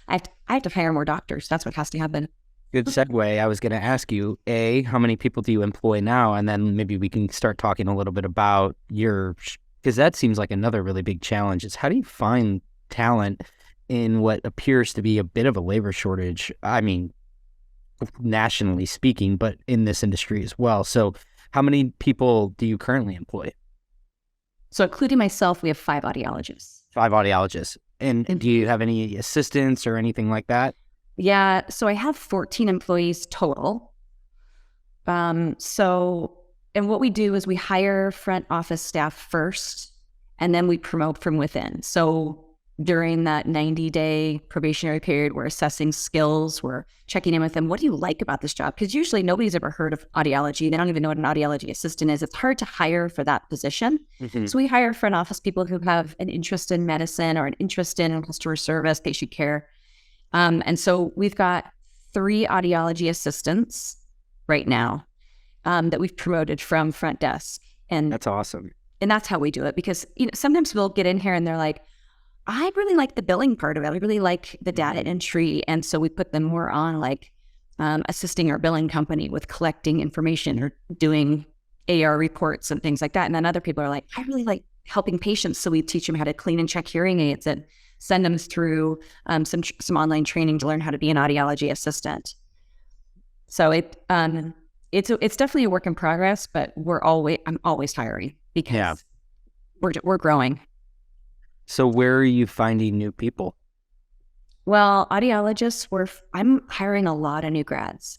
I have to hire more doctors. That's what has to happen. Good segue. I was going to ask you, how many people do you employ now? And then maybe we can start talking a little bit about because that seems like another really big challenge is how do you find talent in what appears to be a bit of a labor shortage? I mean, nationally speaking, but in this industry as well. So how many people do you currently employ? So including myself, we have 5 audiologists. 5 audiologists. And do you have any assistants or anything like that? Yeah. So I have 14 employees total. And what we do is we hire front office staff first, and then we promote from within. So during that 90-day probationary period, we're assessing skills. We're checking in with them. What do you like about this job? Because usually nobody's ever heard of audiology. They don't even know what an audiology assistant is. It's hard to hire for that position. Mm-hmm. So we hire front office people who have an interest in medicine or an interest in customer service, patient care. And so we've got 3 audiology assistants right now that we've promoted from front desk. And that's awesome. And that's how we do it because sometimes we'll get in here and they're like, I really like the billing part of it. I really like the data entry. And so we put them more on assisting our billing company with collecting information or doing AR reports and things like that. And then other people are like, I really like helping patients. So we teach them how to clean and check hearing aids and send them through some online training to learn how to be an audiology assistant. So it's definitely a work in progress, but I'm always hiring because we're growing. So where are you finding new people? Well, audiologists, I'm hiring a lot of new grads.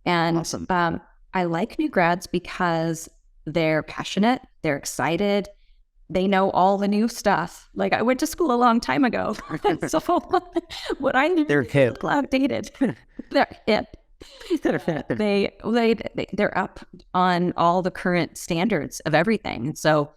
And awesome. I like new grads because they're passionate, they're excited, they know all the new stuff. Like I went to school a long time ago. So what I knew they're hip. Outdated. They're hip. They're up on all the current standards of everything. So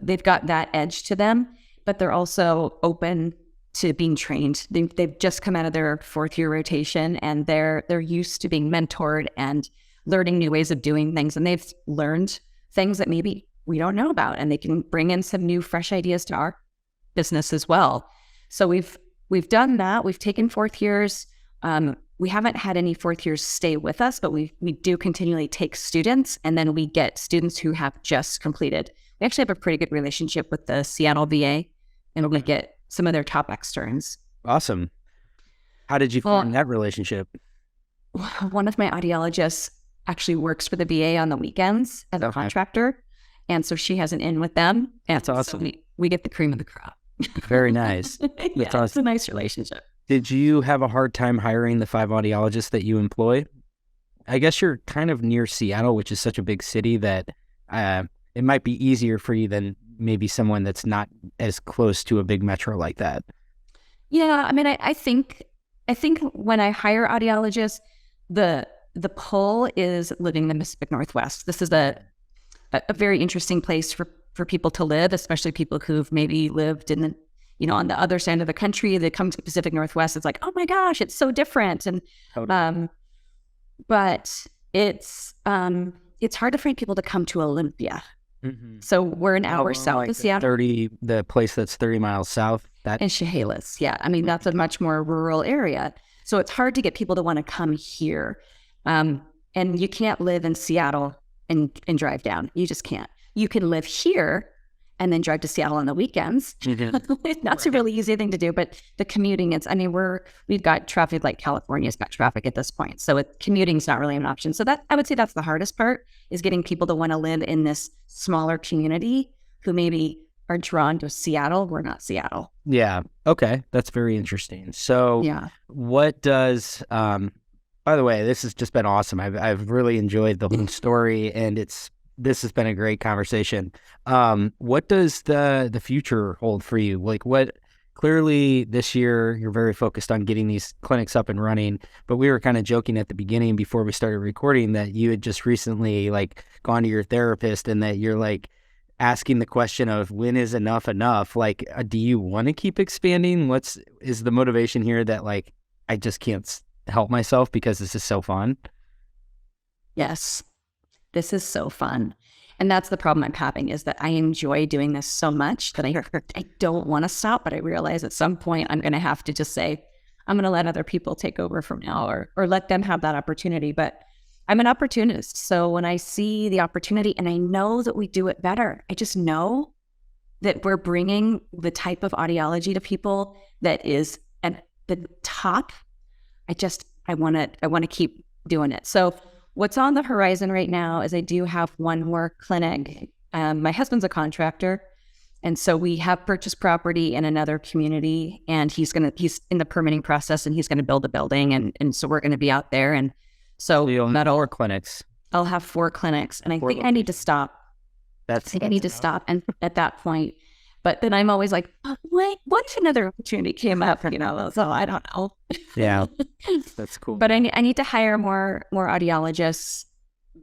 they've got that edge to them, but they're also open to being trained. They've just come out of their 4th year rotation and they're used to being mentored and learning new ways of doing things. And they've learned things that maybe we don't know about, and they can bring in some new fresh ideas to our business as well. So we've done that. We've taken 4th years. We haven't had any 4th years stay with us, but we do continually take students, and then we get students who have just completed. We actually have a pretty good relationship with the Seattle VA, and we get some of their top externs. Awesome. How did you form that relationship? One of my audiologists actually works for the VA on the weekends as a contractor, and so she has an in with them. And that's awesome. So we get the cream of the crop. Very nice. That's awesome. It's a nice relationship. Did you have a hard time hiring the 5 audiologists that you employ? I guess you're kind of near Seattle, which is such a big city that it might be easier for you than maybe someone that's not as close to a big metro like that. Yeah, I mean, I think when I hire audiologists, the pull is living in the Pacific Northwest. This is a very interesting place for people to live, especially people who've maybe lived in on the other side of the country, they come to the Pacific Northwest. It's like, oh my gosh, it's so different. And, Totally. but it's hard to find people to come to Olympia. Mm-hmm. So we're an hour south of Seattle. The place that's 30 miles south. In Chehalis. Yeah. I mean, that's a much more rural area. So it's hard to get people to want to come here. And you can't live in Seattle and drive down. You just can't. You can live here and then drive to Seattle on the weekends. Mm-hmm. That's a really easy thing to do. But the commuting, we've got traffic like California's got traffic at this point. So commuting's not really an option. So I would say that's the hardest part, is getting people to want to live in this smaller community who maybe are drawn to Seattle. We're not Seattle. Yeah. Okay. That's very interesting. So what does, by the way, this has just been awesome. I've really enjoyed the whole story, and this has been a great conversation. What does the future hold for you? Like, clearly this year you're very focused on getting these clinics up and running, but we were kind of joking at the beginning before we started recording that you had just recently gone to your therapist, and that you're asking the question of when is enough enough? Do you want to keep expanding? Is the motivation here that I just can't help myself because this is so fun? Yes. This is so fun. And that's the problem I'm having, is that I enjoy doing this so much that I don't want to stop, but I realize at some point I'm going to have to just say, I'm going to let other people take over from now, or let them have that opportunity. But I'm an opportunist. So when I see the opportunity and I know that we do it better, I just know that we're bringing the type of audiology to people that is at the top. I want to keep doing it. So what's on the horizon right now is I do have one more clinic. My husband's a contractor, and so we have purchased property in another community, and he's in the permitting process, and he's going to build a building, and so we're going to be out there. And so you'll have 4 clinics. I'll have 4 clinics, and I think I need to stop. I need to stop, and at that point. But then I'm always like, oh, wait, what if another opportunity came up? So I don't know. Yeah, that's cool. But I need to hire more audiologists,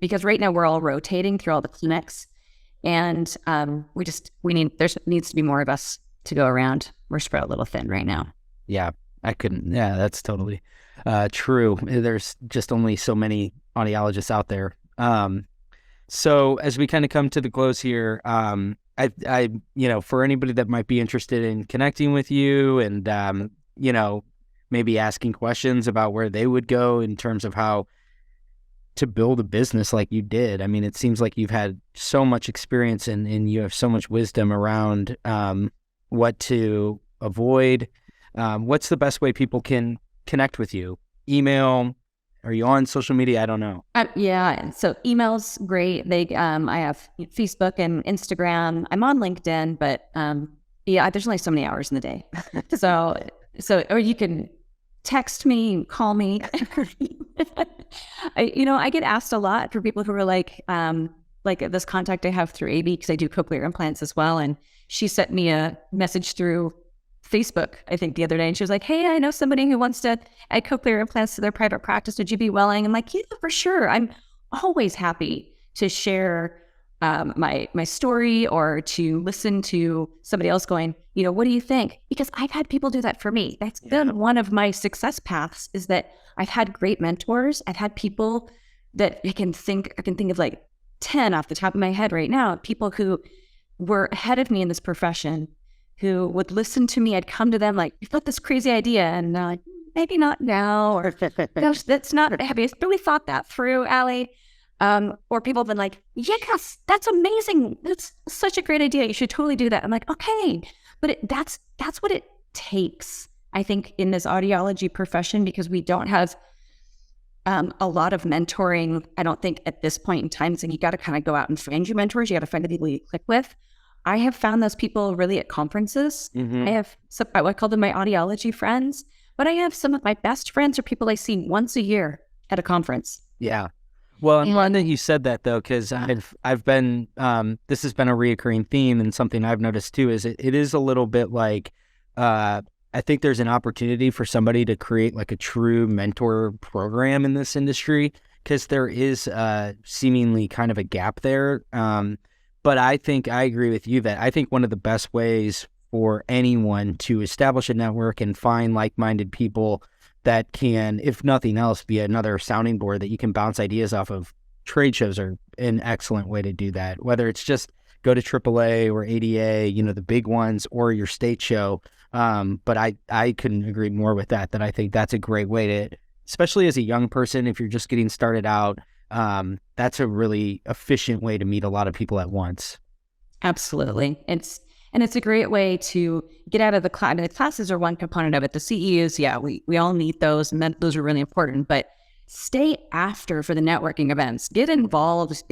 because right now we're all rotating through all the clinics, and there needs to be more of us to go around. We're spread a little thin right now. Yeah, that's totally true. There's just only so many audiologists out there. So as we kind of come to the close here, I for anybody that might be interested in connecting with you and, maybe asking questions about where they would go in terms of how to build a business like you did. I mean, it seems like you've had so much experience and you have so much wisdom around what to avoid. What's the best way people can connect with you? Email? Are you on social media? I don't know. Yeah. So email's great. I have Facebook and Instagram. I'm on LinkedIn, but there's only so many hours in the day. So or you can text me, call me. I get asked a lot for people who are like this contact I have through A.B., because I do cochlear implants as well. And she sent me a message through Facebook, I think, the other day, and she was like, hey, I know somebody who wants to add cochlear implants to their private practice. Would you be willing? I'm like, yeah, for sure. I'm always happy to share my story, or to listen to somebody else going, what do you think? Because I've had people do that for me. That's been one of my success paths, is that I've had great mentors. I've had people that I can think of like 10 off the top of my head right now, people who were ahead of me in this profession, who would listen to me. I'd come to them like, you've got this crazy idea, and like, maybe not now, or gosh, that's not, have you really thought that through, Allie? Or people have been like, yes, that's amazing. That's such a great idea. You should totally do that. I'm like, okay. But that's what it takes, I think, in this audiology profession, because we don't have a lot of mentoring. I don't think at this point in time, so you got to kind of go out and find your mentors. You got to find the people you click with. I have found those people really at conferences. Mm-hmm. I have I call them my audiology friends, but I have some of my best friends are people I see once a year at a conference. Yeah. Well, I'm glad that you said that, though, because I've been this has been a reoccurring theme, and something I've noticed too is it is a little bit like I think there's an opportunity for somebody to create like a true mentor program in this industry, because there is seemingly kind of a gap there. But I think I agree with you that I think one of the best ways for anyone to establish a network and find like-minded people that can, if nothing else, be another sounding board that you can bounce ideas off of. Trade shows are an excellent way to do that, whether it's just go to AAA or ADA, the big ones, or your state show. But I couldn't agree more with that I think that's a great way to, especially as a young person, if you're just getting started out, that's a really efficient way to meet a lot of people at once. Absolutely. It's a great way to get out of the class. The classes are one component of it. The CEUs, yeah, we all need those, and those are really important. But stay after for the networking events. Get involved,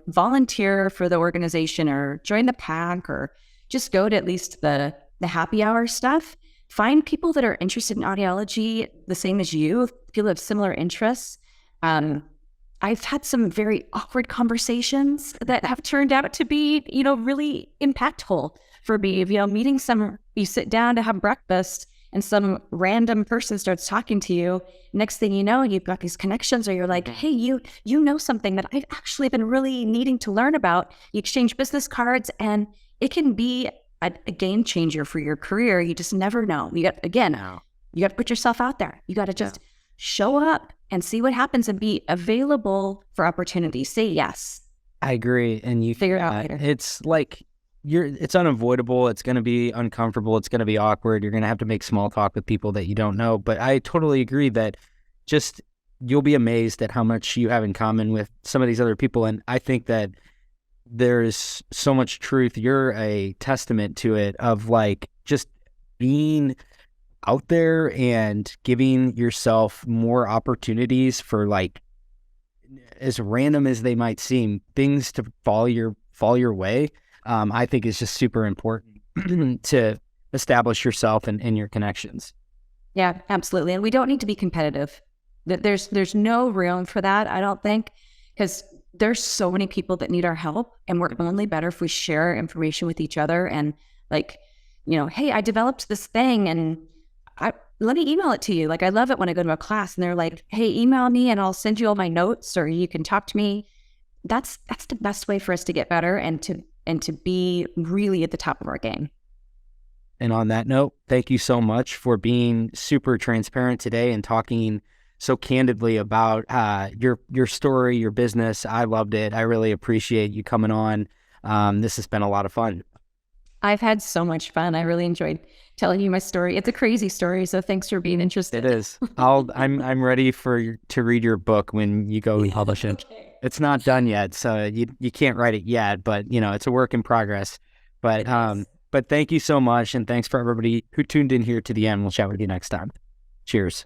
volunteer for the organization or join the pack or just go to at least the happy hour stuff. Find people that are interested in audiology the same as you, people have similar interests. I've had some very awkward conversations that have turned out to be, really impactful for me. You sit down to have breakfast and some random person starts talking to you. Next thing you know, you've got these connections, or you're like, hey, you know something that I've actually been really needing to learn about. You exchange business cards, and it can be a game changer for your career. You just never know. You got to put yourself out there. You got to just show up and see what happens and be available for opportunities. Say yes. I agree. And you figure it out later. It's like it's unavoidable. It's going to be uncomfortable. It's going to be awkward. You're going to have to make small talk with people that you don't know. But I totally agree that just you'll be amazed at how much you have in common with some of these other people. And I think that there's so much truth. You're a testament to it, of like just being out there and giving yourself more opportunities for, like, as random as they might seem, things to fall your way. I think is just super important to establish yourself and your connections. Yeah, absolutely. And we don't need to be competitive. There's no room for that, I don't think, because there's so many people that need our help, and we're only better if we share information with each other. And like, hey, I developed this thing, and let me email it to you. Like, I love it when I go to a class and they're like, hey, email me and I'll send you all my notes, or you can talk to me. That's the best way for us to get better and to be really at the top of our game. And on that note, thank you so much for being super transparent today and talking so candidly about your story, your business. I loved it. I really appreciate you coming on. This has been a lot of fun. I've had so much fun. I really enjoyed telling you my story. It's a crazy story, so thanks for being interested. It is. I'm ready to read your book when you go and publish it. Okay. It's not done yet, so you can't write it yet, but it's a work in progress. But thank you so much, and thanks for everybody who tuned in here to the end. We'll chat with you next time. Cheers.